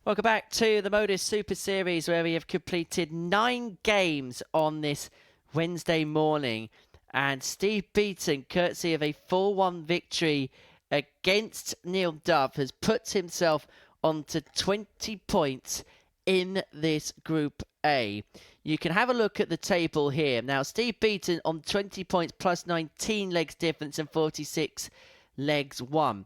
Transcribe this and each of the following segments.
Welcome back to the Modus Super Series, where we have completed 9 games on this Wednesday morning. And Steve Petersen, courtesy of a 4-1 victory against Neil Dove, has put himself onto 20 points in this Group A. You can have a look at the table here. Now, Steve Petersen on 20 points plus 19 legs difference and 46 legs won.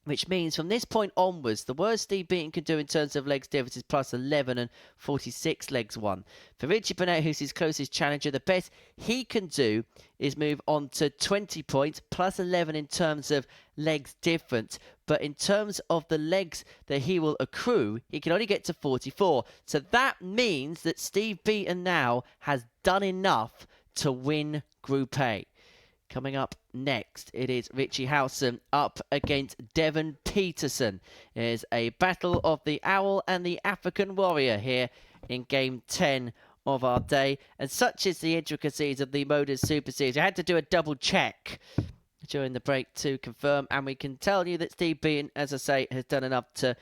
Which means from this point onwards, the worst Steve Beaton can do in terms of legs difference is plus 11 and 46 legs won. For Richie Burnett, who's his closest challenger, the best he can do is move on to 20 points, plus 11 in terms of legs difference. But in terms of the legs that he will accrue, he can only get to 44. So that means that Steve Beaton now has done enough to win Group A. Coming up next, it is Richie Howson up against Devon Petersen. It is a battle of the Owl and the African Warrior here in Game 10 of our day. And such is the intricacies of the Modus Super Series. I had to do a double check during the break to confirm. And we can tell you that Steve Beaton, as I say, has done enough to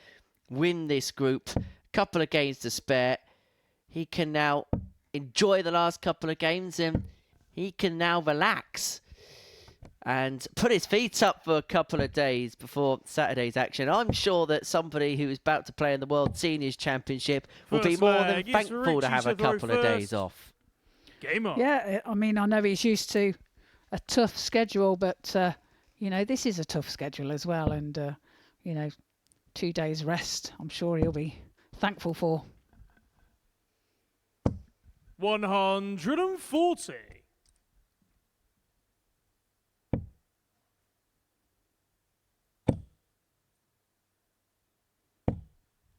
win this group. A couple of games to spare. He can now enjoy the last couple of games and he can now relax and put his feet up for a couple of days before Saturday's action. I'm sure that somebody who is about to play in the World Seniors Championship will be more than thankful to have a couple of days off. Game on. Yeah, I mean, I know he's used to a tough schedule, but, you know, this is a tough schedule as well. And, you know, 2 days rest, I'm sure he'll be thankful for. 140.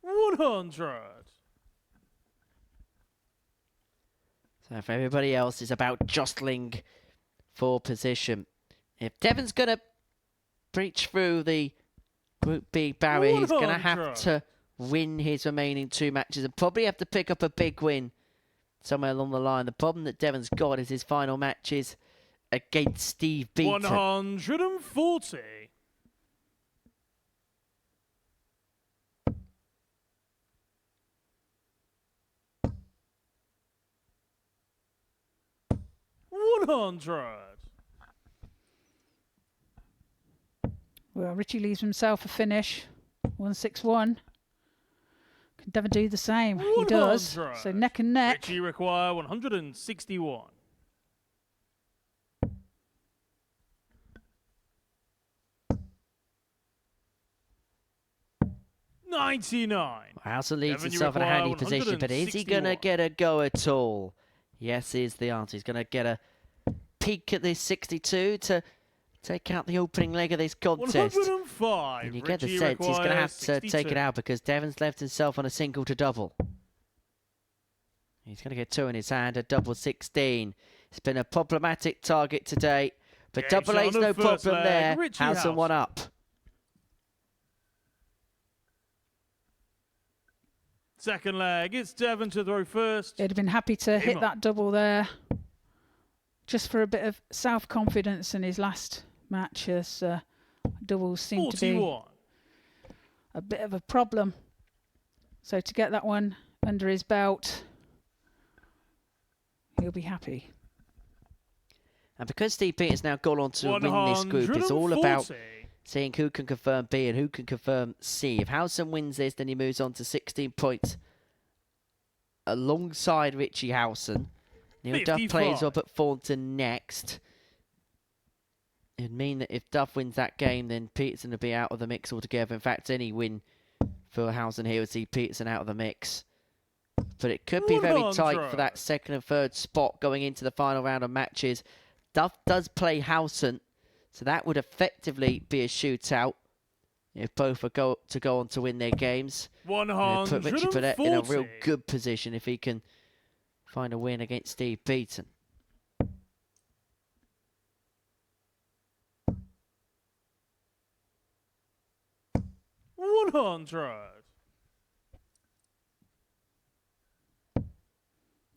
100. So for everybody else, it's about jostling for position. If Devon's going to breach through the Group B barrier, he's going to have to win his remaining 2 matches and probably have to pick up a big win somewhere along the line. The problem that Devon's got is his final matches against Steve Beaton. 140. 100. Well, Richie leaves himself a finish. 161. Can Devon do the same? 100. He does. So neck and neck. Richie require 161. 99. Howson leads Devon, himself in a handy position, but is he going to get a go at all? Yes, is the answer. He's going to get a peek at this 62 to take out the opening leg of this contest. 105. And you get the Richie sense he's going to have 62. to take it out because Devon's left himself on a single to double. He's going to get 2 in his hand, a double 16. It's been a problematic target today, but double 8's no problem there. Howson 1 up. Second leg, it's Devon to throw first. He'd have been happy to hit that double there, just for a bit of self-confidence in his last match, as doubles seem to be a bit of a problem. So to get that one under his belt, he'll be happy. And because Steve Petersen's now gone on to win this group, it's all about seeing who can confirm B and who can confirm C. If Howson wins this, then he moves on to 16 points alongside Richie Howson. Neil Duff plays up at Thornton next. It'd mean that if Duff wins that game, then Petersen will be out of the mix altogether. In fact, any win for Howson here would see Petersen out of the mix. But it could be very tight for that second and third spot going into the final round of matches. Duff does play Howson, so that would effectively be a shootout if both are to go on to win their games. 140. Put Richie Burnett in a real good position if he can find a win against Steve Petersen. 100.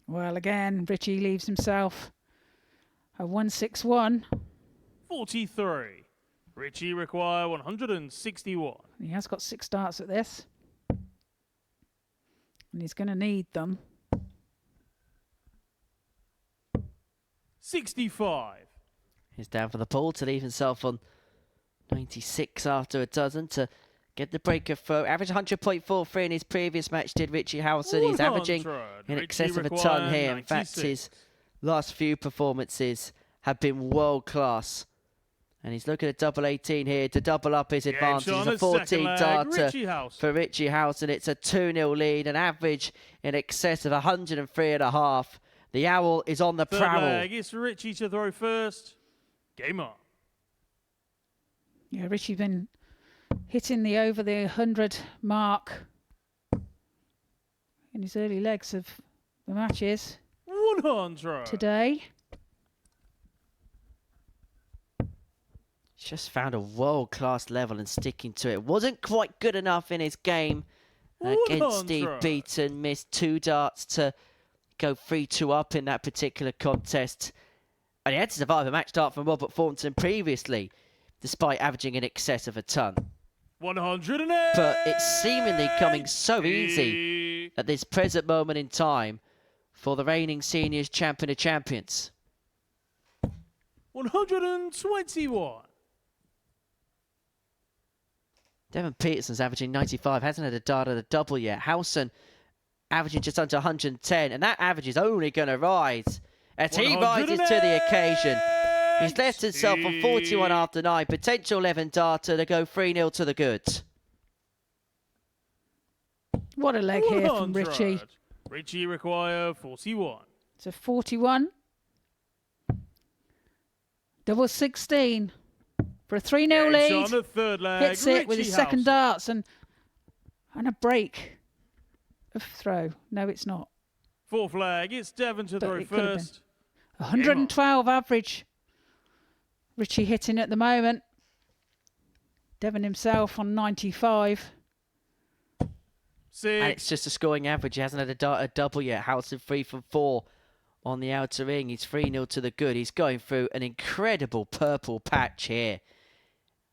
Well, again, Richie leaves himself a 161. 43. Richie require 161. He has got 6 starts at this. And he's going to need them. 65. He's down for the pole to leave himself on 96 after a dozen to get the breaker throw. Average 100.43 in his previous match did Richie Howson. He's averaging in excess of a ton here. In fact, his last few performances have been world class. And he's looking at double 18 here to double up his advantage. It's a 14 darter for Richie Howson. It's a 2-0 lead, an average in excess of 103.5. The Owl is on the prowl. Leg. It's Richie to throw first. Game on. Yeah, Richie been hitting the over the 100 mark in his early legs of the matches 100 today. Just found a world-class level and sticking to it. Wasn't quite good enough in his game against Steve Petersen. Missed 2 darts to go 3-2 up in that particular contest. And he had to survive a match dart from Robert Thornton previously, despite averaging in excess of a ton. 108. But it's seemingly coming so easy at this present moment in time for the reigning seniors champion of champions. 121. Devon Petersen's averaging 95, hasn't had a dart at a double yet. Howson averaging just under 110, and that average is only going to rise as he rises to the occasion. He's left himself on 41 after 9, potential 11 darter to go 3-0 to the goods. What a leg here from Richie. Richie require 41. It's a 41. Double 16 for a 3-0 lead. On the third leg, hits it with his second darts and a break of throw. No, it's not. Fourth leg, it's Devon to throw first. 112 average. Richie hitting at the moment. Devon himself on 95. 6. And it's just a scoring average. He hasn't had a dart, a double yet. Howson 3 from 4 on the outer ring. He's 3-0 to the good. He's going through an incredible purple patch here.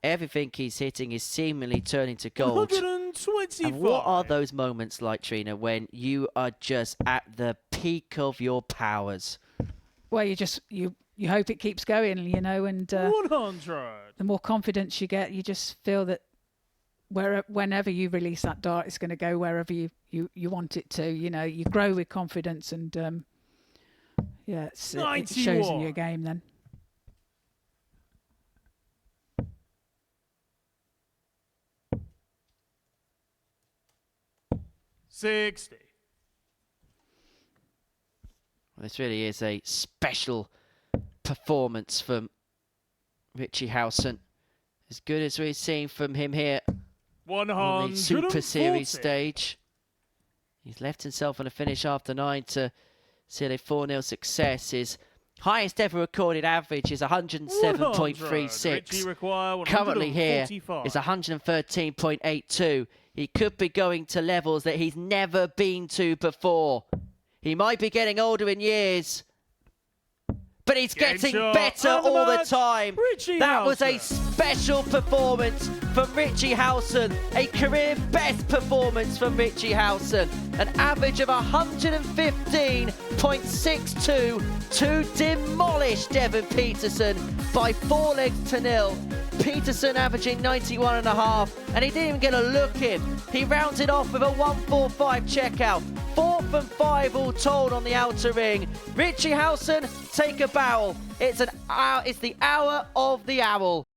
Everything he's hitting is seemingly turning to gold. 125. And what are those moments like, Trina, when you are just at the peak of your powers? Well, you hope it keeps going, you know, and 100. The more confidence you get, you just feel that whenever you release that dart, it's going to go wherever you want it to. You know, you grow with confidence, and yeah, it shows in your game then. 60. Well, this really is a special performance from Richie Howson. As good as we've seen from him here on the Super Series stage. He's left himself on a finish after 9 to seal a 4-0 success. His highest ever recorded average is 107.36. Currently here is 113.82. He could be going to levels that he's never been to before. He might be getting older in years, but he's getting better all the time. That was a special performance from Richie Howson, a career best performance from Richie Howson. An average of 115.62 to demolish Devon Petersen by 4 legs to 0. Petersen averaging 91.5, and he didn't even get a look in. He rounded off with a 145 checkout. 4 from 5 all told on the outer ring. Richie Howson, take a bow. It's the hour of the Owl.